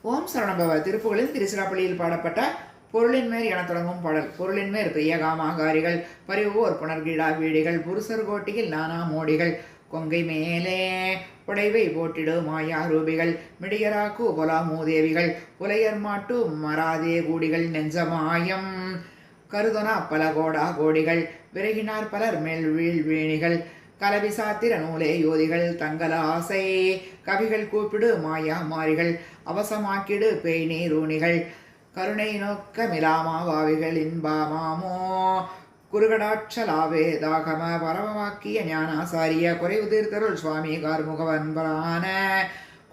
ஓம் சரணபவ திருப்புகளில் திருச்சிராப்பள்ளியில் பாடப்பட்ட பொருளின்மேல் என தொடங்கும் பாடல். பொருளின்மேல் பிரிய காமாகாரிகள் பரிவோர் புனர்கிழா வீடிகள் புருஷர் கோட்டியில் நானா மோடிகள் கொங்கை மேலே புடைவை போட்டிடு மாயா ரூபிகள் மிடியராக்கு பொலா மூதேவிகள் புலையர் மாட்டு மராதே கூடிகள் நெஞ்சமாயம் கருதொனா பல கோடா கோடிகள் விறகினார் பலர் மேல் வீழ்வேணிகள் கலவிசாத்திர நூலே யோதிகள் தங்கல ஆசை கவிகள் கூப்பிடு மாயா மாறிகள் அவசமாக்கிடு பேய் நீரூணிகள் கருணை நோக்க மிலாமாவாவிகள் இன்பாமாமோ குருகடாட்சலாவே தாகம பரமவாக்கிய ஞானாசாரிய குறைவு தீர்த்தருள் சுவாமி கார்முகவன்பரான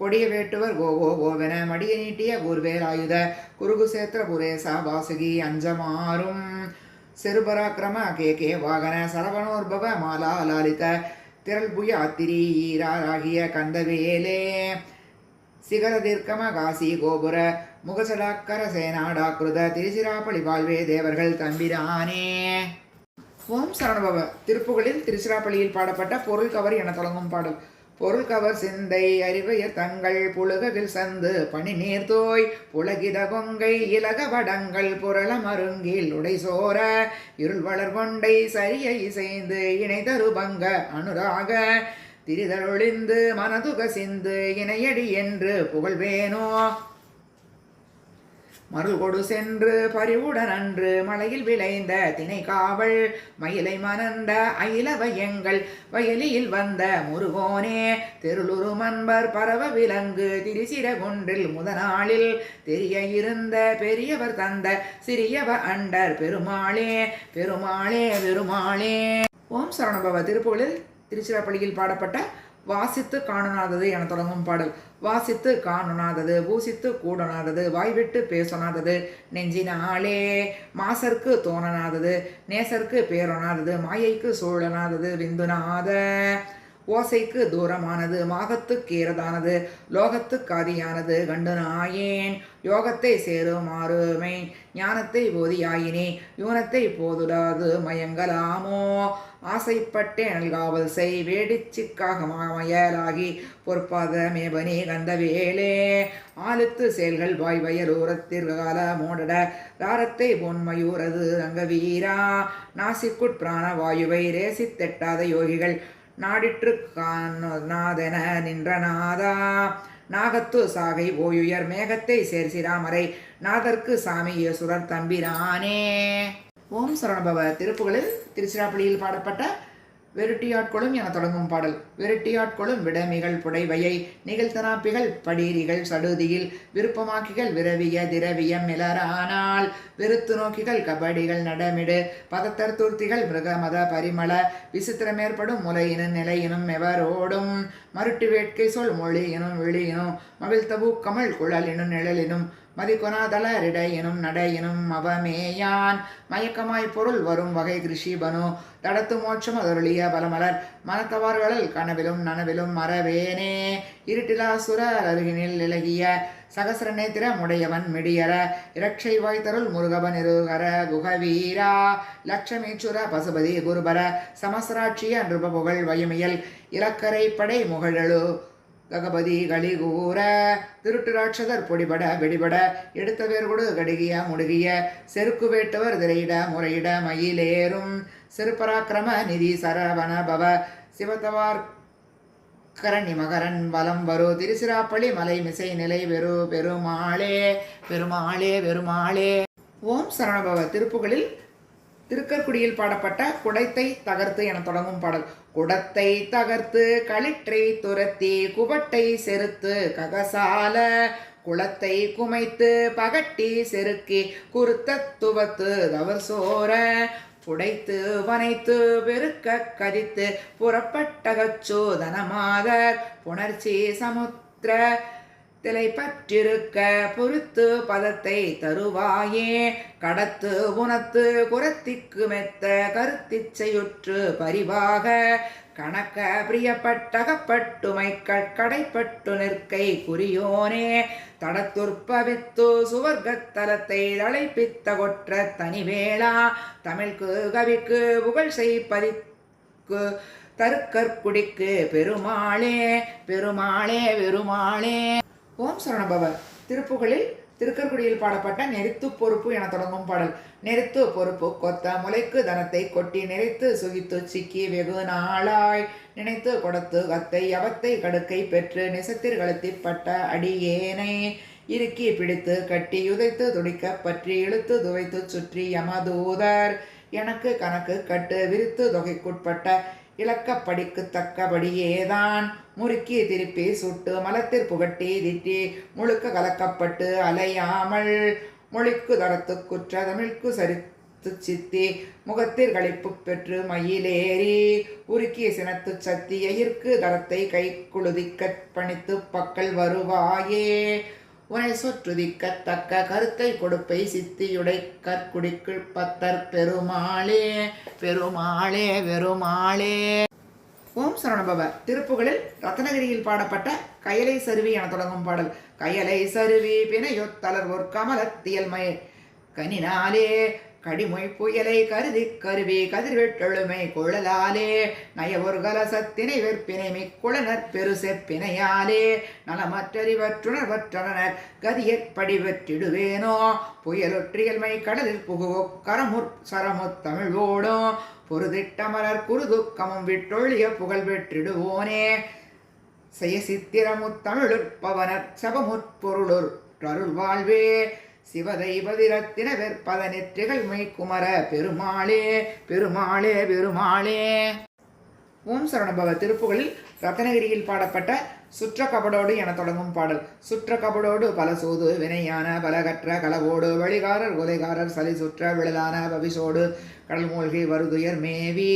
கொடிய வேட்டுவர் கோகோ கோவென மடிய நீட்டிய குருவேலாயுத குருகுசேத்திர புரேசா வாசுகி அஞ்சமாறும் செருபராக்கிரம கே வாகன சரவணோர்பவ மாலா லாலித திரள் புய அத்திரீராகிய கந்தவேலே சிகர தீர்க்கம காசி கோபுர முகசடாக்கர சேனாடாக்கிருத திருச்சிராப்பள்ளி வாழ்வே தேவர்கள் தம்பிரானே. ஓம் சரணபவ திருப்புகளில் திருச்சிராப்பள்ளியில் பாடப்பட்ட பொருள் கவர் என தொடங்கும் பாடல். பொருள் கவர் சிந்தை அறிவையர் தங்கள் புழுகவில் சந்து பனி நீர்தோய் புலகித கொங்கை இலக வடங்கள் புரள மருங்கில் உடைசோர இருள் வளர் கொண்டை சரிய இசைந்து இணைதருபங்க அனுராக திரிதருளிந்து மனதுக சிந்து இணையடி என்று புகழ்வேனோ மருள் கொடு சென்று பரிவுடன் அன்று மலையில் விளைந்த திணை காவல் மயிலை மணந்த அயிலவயங்கள் வயலியில் வந்த முருகோனே தெருளுரு மன்பர் பரவ விலங்கு திரிசிரகுன்றில் முதநாளில் தெரிய இருந்த பெரியவர் தந்த சிறியவ அண்டர் பெருமாளே பெருமாளே பெருமாளே. ஓம் சரணபவ திருப்புகளில் திருச்சிராப்பள்ளியில் பாடப்பட்ட வாசித்து காணனாதது என தொடங்கும் பாடல். வாசித்து காணனாதது பூசித்து கூடனாதது வாய்விட்டு பேசனாதது நெஞ்சினாலே மாசர்க்கு தோணனாதது நேசர்க்கு பேரொனாதது மாயைக்கு சூழனாதது விந்துநாத ஓசைக்கு தூரமானது மாகத்துக்கு ஏறதானது லோகத்துக்கு ஆதியானது கண்டு நாயேன் யோகத்தை சேருமாறுமை ஞானத்தை போதியாயினே யூனத்தை போதுடாது மயங்கலாமோ ஆசைப்பட்டே நல்காவல் செய் வேடிச்சிக்காக மயலாகி பொற்பாத மேபனி கந்தவேலே ஆளுத்து செயல்கள் வாய் வயலூரத்திற்கால மோடட தாரத்தை பொன்மயூரது அங்கவீரா நாசிக்குட் பிராண வாயுவை ரேசித்தெட்டாத யோகிகள் நாடிற்று நாதென நின்ற நாதா நாகத்து சாகை ஓயுயர் மேகத்தை சேர்சிராமரை நாதற்கு சாமி யசுரர் தம்பிரானே. ஓம் சரணபவ திருப்புகளில் திருச்சிராப்பள்ளியில் பாடப்பட்ட வெருட்டியாட்களும் என தொடங்கும் பாடல். வெருட்டியாட்களும் விடமிகள் புடைவையை நிகழ்த்தனாப்பிகள் படிரிகள் சடுதியில் விருப்பமாக்கிகள் விரவிய திரவியம் மிளரானால் வெறுத்து நோக்கிகள் கபடிகள் நடமிடு பதத்தர் துர்த்திகள் மிருகமத பரிமள விசித்திரமேற்படும் முலையினும் நிலையினும் எவரோடும் மருட்டு வேட்கை சொல் மொழியினும் விழியினும் மவில் தபு கமல் குழலினும் நிழலினும் மதிகொனாதளரிடையினும் நடையினும் அவமேயான் மயக்கமாய் பொருள் வரும் வகை கிருஷிபனு தடத்து மோட்சம் அதருளிய பலமலர் மனத்தவார்களில் கனவிலும் நனவிலும் மறவேனே இருட்டிலாசுர அருகினில் இலகிய சகசர நேத்திர முடையவன் மிடியர இரட்சை வாய்த்தருள் முருகவன் இருகர குகவீரா லட்சமீச்சுர பசுபதி குருபர சமசராட்சிய நிருப புகழ் வயமியல் இலக்கரை படை முகழழு ககபதி கலிகூர திருட்டு ராட்சதர் பொடிபட வெடிபட எடுத்த வேர்கொடு கடுகிய முடுகிய செருக்கு வேட்டவர் திரையிட முறையிட மயிலேறும் சிறுபராக்கிரம நிதி சரவண பவ சிவத்தவார் கரணி மகரன் வலம் வரு திருச்சிராப்பள்ளி மலை மிசை நிலை வெறு பெருமாளே பெருமாளே பெருமாளே. ஓம் சரணபவ திருப்புகளில் திருக்கற்குடியில் பாடப்பட்ட குடத்தை தகர்த்து என தொடங்கும் பாடல். குடத்தை தகர்த்து களிற்றை துரத்தி குவட்டை செருத்து ககசால குளத்தை குமைத்து பகட்டி செருக்கி குருத்த துவத்து தவர் சோர புடைத்து வனைத்து பெருக்க கதித்து புறப்பட்டகச்சோதனமாதர் புணர்ச்சி சமுத்திர திலை பற்றிருக்க பொறுத்து பதத்தை தருவாயே கடத்து உனத்து குரத்திக்கு மெத்த கருத்திச்சையுற்று பரிவாக கணக்க பிரியப்பட்டகப்பட்டுமை கடைப்பட்டு நிற்கை குறியோனே தடத்துற்பவித்து சுவர்க்கத்தலத்தை தளைப்பித்த கொற்ற தனிவேளா தமிழ்க்கு கவிக்கு புகழ் செய்பதிக்கு தருக்கற்குடிக்கு பெருமாளே பெருமாளே பெருமாளே. ஓம் சரணபவ திருப்புகழில் திருக்கற்குடியில் பாடப்பட்ட நெறித்து பொறுப்பு என தொடங்கும் பாடல். நெறித்து பொறுப்பு கொத்த முளைக்கு தனத்தை கொட்டி நிறைத்து சுகித்து சிக்கி வெகு நாளாய் நினைத்து கொடுத்து அத்தை அவத்தை கடுக்கை பெற்று நிசத்திற் கழுத்திப்பட்ட அடியேனை இறுக்கி பிடித்து கட்டி உதைத்து துடிக்க பற்றி இழுத்து துவைத்து சுற்றி யமதூதர் எனக்கு கணக்கு கட்டு விரித்து தொகைக்குட்பட்ட இலக்கப்படிக்கு தக்கபடியேதான் முறுக்கி திருப்பி சுட்டு மலத்திற் புகட்டி திட்டி முழுக்க கலக்கப்பட்டு அலையாமல் மொழிக்கு தரத்து குற்ற தமிழ்க்கு சரித்து சித்தி முகத்திற் களிப்பு பெற்று மயிலேறி உருக்கிய சினத்து சத்தி எயிர்க்கு தரத்தை கை குழுதிக்கற் பணித்து பக்கல் வருவாயே உனை சொற்றுதிக்கத் தக்க கருத்தை கொடுப்பை சித்தியுடை கற்குடிக்கு பத்தர் பெருமாளே பெருமாளே பெருமாளே. ஓம் சரவணபவ. திருப்புகழில் ரத்னகிரியில் பாடப்பட்ட கயலை சருவி என தொடங்கும் பாடல். கயலை சருவி பிணையொத்தலர் ஒரு கமலத்தியல்மை கனினாலே கடிமொய் புயலை கருதி கருவி கதிர்வெட்டெழுமை குழலாலே நய ஒரு கலசத்தினை வெற்பினை மிக்குளனர் பெரு செப்பினையாலே நலமற்றறிவற்றுணர்வற்றனர் கதியற்படி வெற்றிடுவேனோ புயலொற்றியல்மை கடலில் புகுவோ கரமுற் சரமுத் தமிழோடும் பொருதிட்டமலர் குருதுக்கமும் விட்டொழிய புகழ் வெற்றிடுவோனே செய்ய சித்திரமுத்தமிழுற்பவனர் சபமுற்பொருளுர் அருள் வாழ்வே சிவதைபதிரத்தின வெற்பத நெற்றிகள் மெய்க்குமர பெருமாளே பெருமாளே பெருமாளே. ஓம் சரவணபவ. திருப்புகழில் ரத்னகிரியில் பாடப்பட்ட சுற்ற கபடோடு என தொடங்கும் பாடல். சுற்ற கபடோடு பல சூது வினையான பலகற்ற களவோடு வழிகாரர் கொலைகாரர் சலி சுற்ற விழலான பவிசோடு கடல் மூழ்கி வருதுயர் மேவி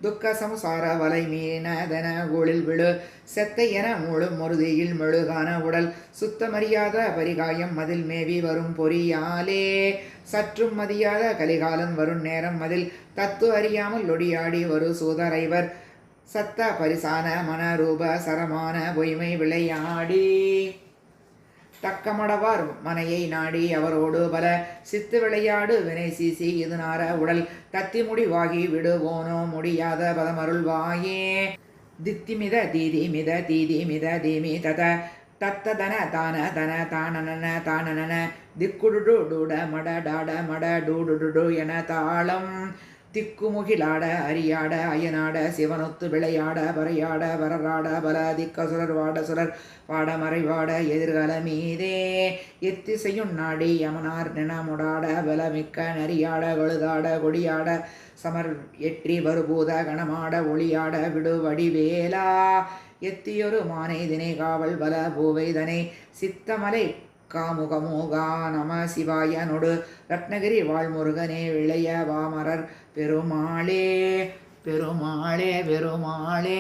துக்க சமுசார வலை மீனதென ஊழில் விழு செத்தை என மூழும் மொருதியில் மெழுகான உடல் சுத்தமறியாத பரிகாயம் மதில் மேவி வரும் பொறியாலே சற்றும் மதியாத கலிகாலன் வரும் நேரம் மதில் தத்து அறியாமல் ஒடியாடி வரு சூதரைவர் சத்த பரிசான மனரூப சரமான பொய்மை விளையாடி தக்கமடவார் மனையை நாடி அவரோடு பல சித்து விளையாடு வினை சீசி இது நார உடல் தத்தி முடிவாகி விடுவோனோ முடியாத பதமருள்வாயே தித்திமித தீதி மித தீதி மித தீமி தத தத்ததன தான தன தானன தானன திக்குடுடு டூட மட டாட மட டூடுடு என தாளம் திக்குமுகிலாட அரியாட அயனாட சிவனொத்து விளையாட பறையாட வரராட பல திக்க சுரர் வாட சுரர் பாட மறைவாட எதிர்கால மீதே எத்திசையும் நாடி யமனார் நினமுடாட பலமிக்க நரியாட கொழுதாட கொடியாட சமர் எற்றி வருபூத கணமாட ஒளியாட விடுவடிவேலா எத்தியொரு மானை தினை காவல் பல பூவைதனை சித்தமலை காமுகமோகா நம சிவாய நொடு ரத்னகிரி வாழ்முருகனே விளைய வாமரர் பெருமாளே பெருமாளே பெருமாளே.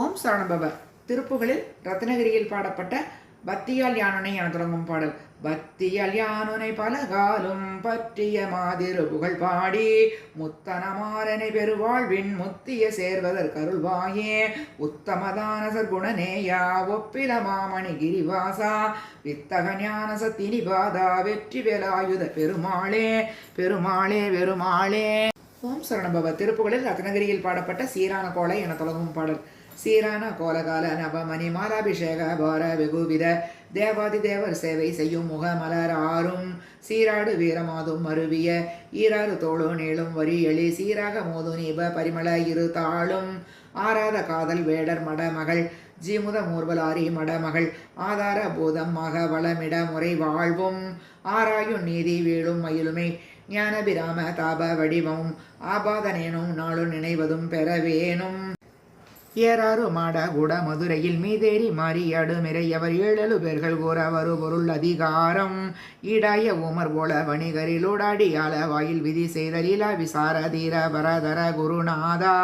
ஓம் சரவணபவ. திருப்புகழில் ரத்னகிரியில் பாடப்பட்ட பக்தியால் யானுனை என தொடங்கும் பாடல். பக்தியால் யானுனை பலகாலும் பற்றிய மாதிரு புகழ் பாடி முத்தனமாறனை பெருவாழ்வின் முத்திய சேர்வதற்கருள்வாயே உத்தமதான சர்க்குணநேயா ஒப்பில மாமணி கிரிவாசா வித்தக ஞான சத்தினிபாதா வெற்றி வேலாயுத பெருமாளே பெருமாளே பெருமாளே. ஓம் சரவணபவ. திருப்புகழில் ரத்னகிரியில் பாடப்பட்ட சீரான கோலை என தொடங்கும் பாடல். சீரான கோலகால நவமணி மாலாபிஷேக பார வெகுவித தேவாதி தேவர் சேவை செய்யும் முகமலர் ஆறும் சீராடு வீரமாதும் மருவிய ஈராறு தோளு நீளும் வரி எளி சீராக மோது நீப பரிமள இரு தாளும் ஆராத காதல் வேடர் மடமகள் ஜீமுத மூர்வலாரி மடமகள் ஆதார பூதமாக வளமிட முறை வாழ்வும் ஆராயும் நீதி வீழும் மயிலுமை ஞானபிராம தாப வடிவமும் ஆபாதனேனும் நாளும் நினைவதும் பெறவேனும் ஏறாறு மாட கூட மதுரையில் மீதேறி மாறியாடு மிரையவர் 7 பேர்கள் கூற வரு பொருள் அதிகாரம் ஈடாய ஊமர் போல வணிகரில் ஊடாடியால வாயில் விதி செய்த லீலா விசார தீர பரதர குருநாதா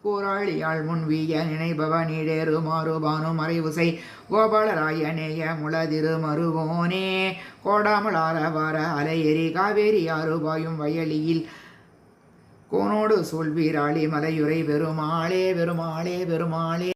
கூறாளியாள் முன்வீய நினைபவ நீடேறு மாறுபானு மறைவுசை கோபாலராய நேய முளதிரு மருவோனே கோடாமலார வார அலையெறி காவேரி ஆறு பாயும் வயலியில் கோனோடு சூழ்வீராளி மலையுறை பெருமாளே பெருமாளே பெருமாளே.